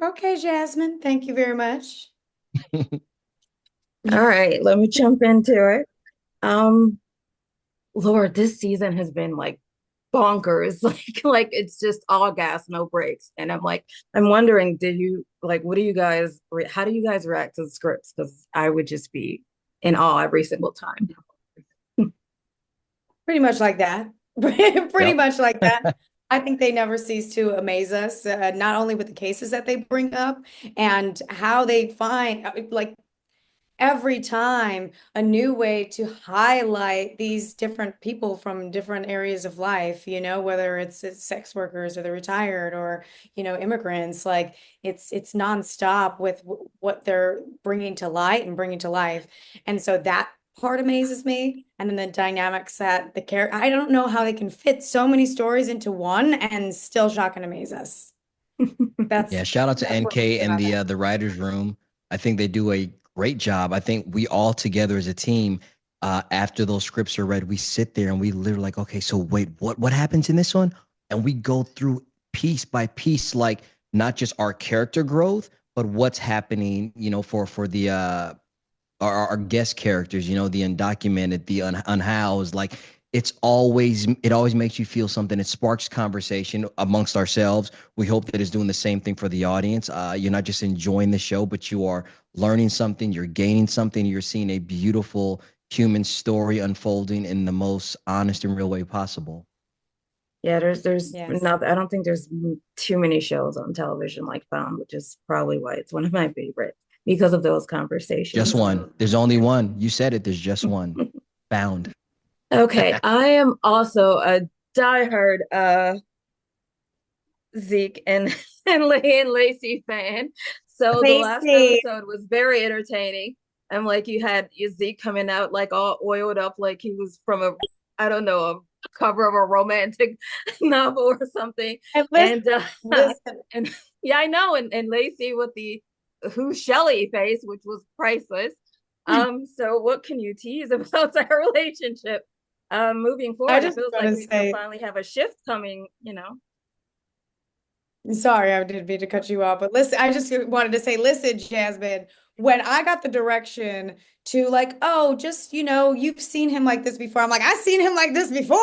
Okay, Jasmine, thank you very much. All right, let me jump into it. Um, Lord, this season has been like bonkers. Like it's just all gas, no brakes. And I'm wondering, did you like what do you guys how do you guys react to the scripts? Because I would just be in awe every single time. Pretty much like that. Pretty Yep. much like that. I think they never cease to amaze us, not only with the cases that they bring up and how they find, like, every time a new way to highlight these different people from different areas of life, whether it's sex workers or the retired or, immigrants, like it's nonstop with what they're bringing to light and bringing to life. And so that part amazes me. And then the dynamics that the character, I don't know how they can fit so many stories into one and still shock and amaze us. That's Yeah, shout out to that's what NK and about the writers room. I think they do a great job. I think we all together as a team, after those scripts are read, we sit there and we literally like, okay, so wait, what happens in this one? And we go through piece by piece, like not just our character growth, but what's happening, for the our guest characters, the undocumented, the unhoused. Like it always makes you feel something. It sparks conversation amongst ourselves. We hope that it's doing the same thing for the audience. You're not just enjoying the show, but you are learning something, you're gaining something, you're seeing a beautiful human story unfolding in the most honest and real way possible. Yeah, there's Yes. not I don't think there's too many shows on television like Found, which is probably why it's one of my favorites because of those Just conversations. one. There's only one. You said it. There's just one. Found. Okay, I am also a diehard Zeke and and Lacey fan. So the last Lacey. episode was very entertaining. And like you had Zeke coming out like all oiled up like he was from I don't know, a cover of a romantic novel or something. And listen, And listen. and yeah, I know. And Lacey with the who Shelly face, which was priceless. So what can you tease about their relationship? Moving I forward, it just feels want like to we'll say, finally have a shift coming. sorry, I didn't mean to cut you off, but listen, I just wanted to say, listen, Jasmine, when I got the direction to like, oh, just, you've seen him like this before. I'm like, I've seen him like this before.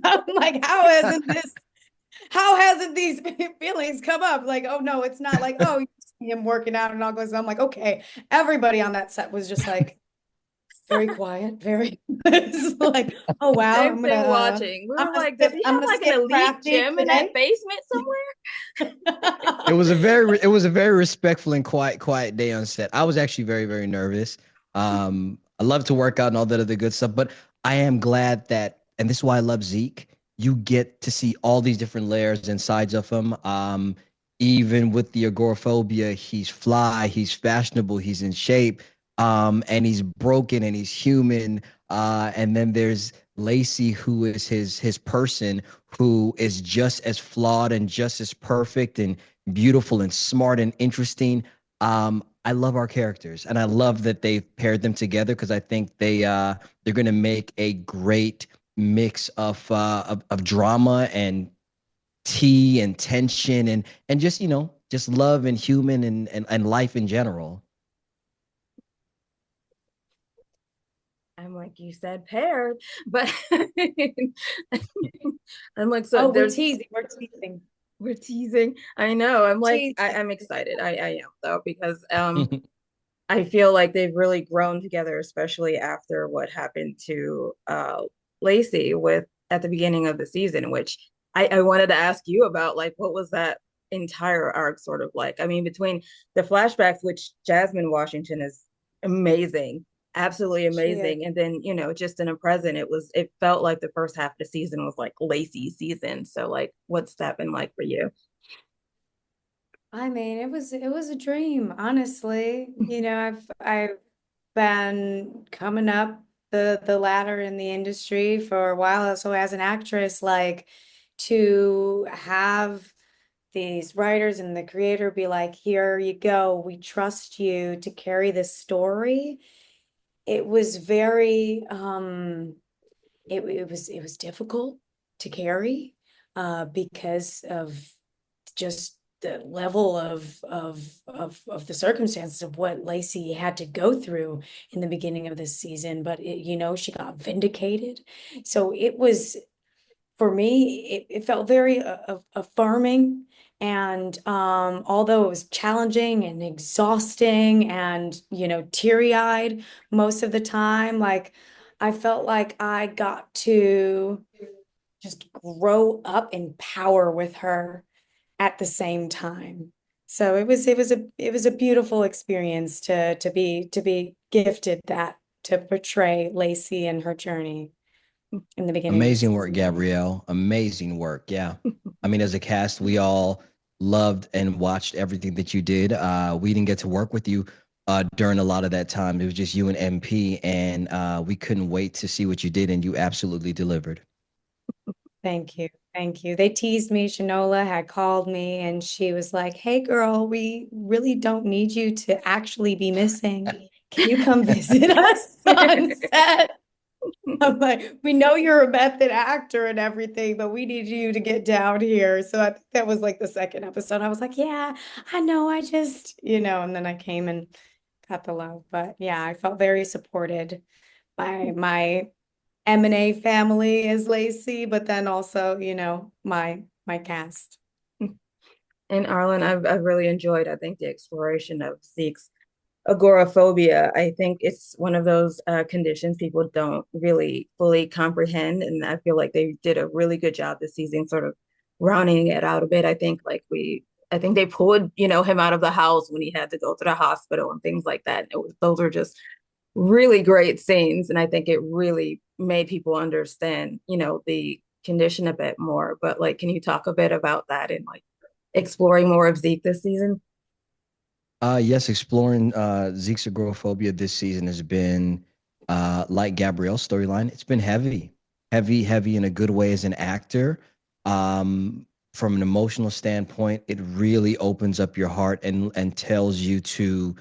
I'm like, how hasn't these feelings come up? Like, oh no, it's not like, oh, you see him working out and all goes. I'm like, okay. Everybody on that set was just like very quiet, very it's like, oh wow, Same thing watching. We I'm were gonna like, does skip he I'm have gonna like an skip elite craft day gym in that today. basement somewhere? It was a very respectful and quiet day on set. I was actually very very nervous. I love to work out and all that other good stuff, but I am glad that, and this is why I love Zeke. You get to see all these different layers and sides of him. Even with the agoraphobia, he's fly, he's fashionable, he's in shape, and he's broken and he's human. And then there's Lacey, who is his person, who is just as flawed and just as perfect and beautiful and smart and interesting. I love our characters, and I love that they've paired them together because I think they're going to make a great mix of drama and tea and tension and just just love and human and life in general. I'm like, you said paired, but I'm like, so Oh, we're there's teasing, we're teasing. we're teasing. I know. I'm like, Teasing. I'm excited. I am though, because I feel like they've really grown together, especially after what happened to Lacey with at the beginning of the season, which I wanted to ask you about, like, what was that entire arc sort of like? I mean, between the flashbacks, which Jasmine Washington is amazing, absolutely She is. amazing, and then just in a present, it felt like the first half of the season was like Lacey's season. So, like, what's that been like for you? I mean, it was a dream, honestly. I've been coming up the ladder in the industry for a while. So as an actress, like to have these writers and the creator be like, here you go, we trust you to carry this story. It was very it was difficult to carry because of just the level of the circumstances of what Lacey had to go through in the beginning of this season, but she got vindicated. So it was, for me, it felt very affirming. And although it was challenging and exhausting and, teary-eyed most of the time, like I felt like I got to just grow up in power with her at the same time. So it was a beautiful experience to be gifted that, to portray Lacey and her journey in the beginning of the Amazing work, season. Gabrielle. Amazing work. Yeah. I mean, as a cast, we all loved and watched everything that you did. We didn't get to work with you during a lot of that time. It was just you and MP, and we couldn't wait to see what you did, and you absolutely delivered. Thank you. Thank you. They teased me. Shanola had called me and she was like, "Hey girl, we really don't need you to actually be missing. Can you come visit us on set?" I'm like, "We know you're a method actor and everything, but we need you to get down here." So I think that was like the second episode. I was like, "Yeah, I know. I just, and then I came and got the love." But yeah, I felt very supported by my M&A family as Lacey, but then also, my cast. And Arlen, I've really enjoyed, I think, the exploration of Zeke's agoraphobia. I think it's one of those conditions people don't really fully comprehend, and I feel like they did a really good job this season, sort of rounding it out a bit. I think they pulled, him out of the house when he had to go to the hospital and things like that. Those were just really great scenes, and I think it really made people understand, the condition a bit more. But like, can you talk a bit about that and like exploring more of Zeke this season? Yes, exploring Zeke's agoraphobia this season has been like Gabrielle's storyline. It's been heavy, heavy, heavy in a good way as an actor. From an emotional standpoint, it really opens up your heart and tells you to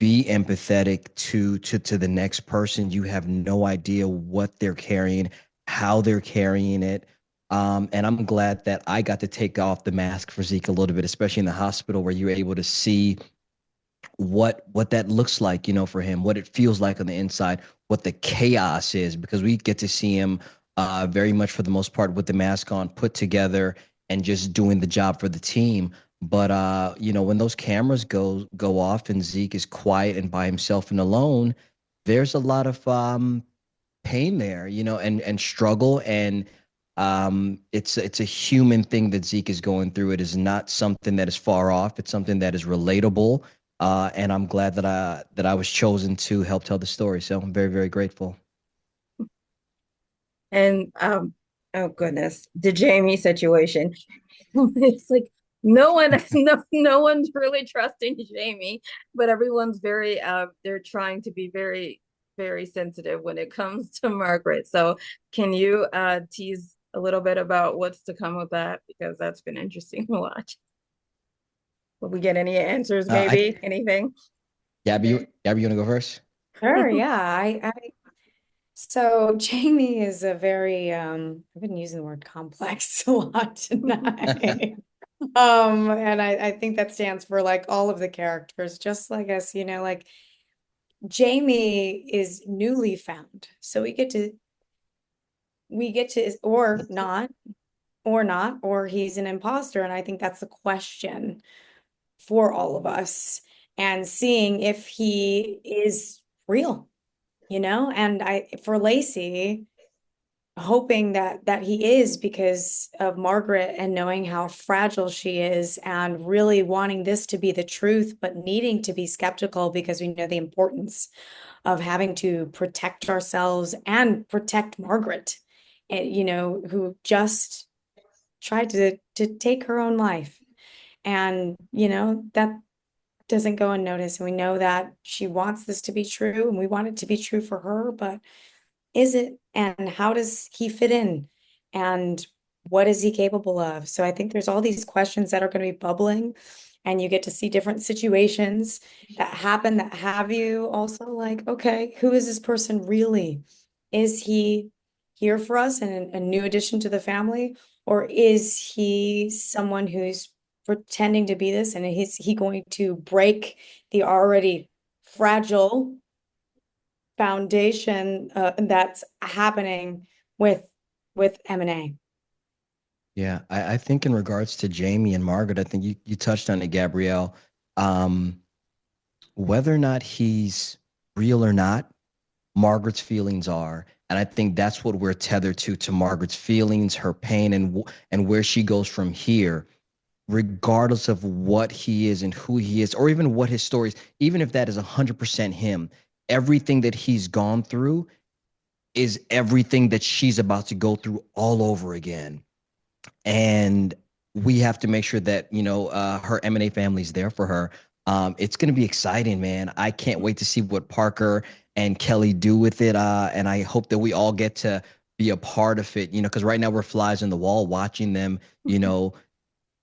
be empathetic to the next person. You have no idea what they're carrying, how they're carrying it. And I'm glad that I got to take off the mask for Zeke a little bit, especially in the hospital where you're able to see what that looks like, for him, what it feels like on the inside, what the chaos is, because we get to see him very much for the most part with the mask on, put together and just doing the job for the team. But when those cameras go off and Zeke is quiet and by himself and alone, there's a lot of pain there, and struggle, and it's a human thing that Zeke is going through. It is not something that is far off. It's something that is relatable. And I'm glad that I was chosen to help tell the story. So I'm very, very grateful. And oh goodness, the Jamie situation. It's like no one, no one's really trusting Jamie, but everyone's very they're trying to be very, very sensitive when it comes to Margaret. So can you tease a little bit about what's to come with that? Because that's been interesting to watch. Will we get any answers, I maybe? Anything? Gabby, you want to go first? Sure, yeah. So Jamie is a very I've been using the word complex a lot tonight. And I think that stands for like all of the characters, just like us, like Jamie is newly found. So we get to or he's an imposter. And I think that's the question for all of us, and seeing if he is real, and for Lacey, hoping that he is, because of Margaret and knowing how fragile she is and really wanting this to be the truth, but needing to be skeptical because we know the importance of having to protect ourselves and protect Margaret, and who just tried to take her own life. And that doesn't go unnoticed. And we know that she wants this to be true and we want it to be true for her, but is it? And how does he fit in? And what is he capable of? So I think there's all these questions that are going to be bubbling, and you get to see different situations that happen that have you also like, okay, who is this person really? Is he here for us and a new addition to the family? Or is he someone who's pretending to be this, and is he going to break the already fragile foundation that's happening with M&A? Yeah, I think in regards to Jamie and Margaret, I think you touched on it, Gabrielle. Um, whether or not he's real or not, Margaret's feelings are. And I think that's what we're tethered to Margaret's feelings, her pain, and where she goes from here, regardless of what he is and who he is, or even what his story is, even if that is 100% him, everything that he's gone through is everything that she's about to go through all over again. And we have to make sure that her M&A family is there for her. It's going to be exciting, man. I can't wait to see what Parker and Kelly do with it, and I hope that we all get to be a part of it, because right now we're flies on the wall watching them,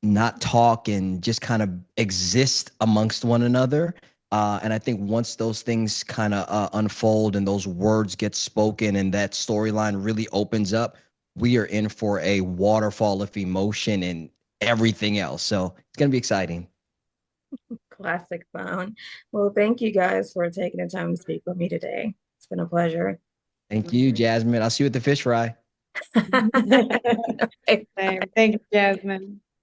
not talk and just kind of exist amongst one another. And I think once those things kind of unfold and those words get spoken and that storyline really opens up, we are in for a waterfall of emotion and everything else. So it's going to be exciting. Classic phone. Well, thank you guys for taking the time to speak with me today. It's been a pleasure. Thank you, Jasmine. I'll see you at the fish fry. Same. Thank you, Jasmine.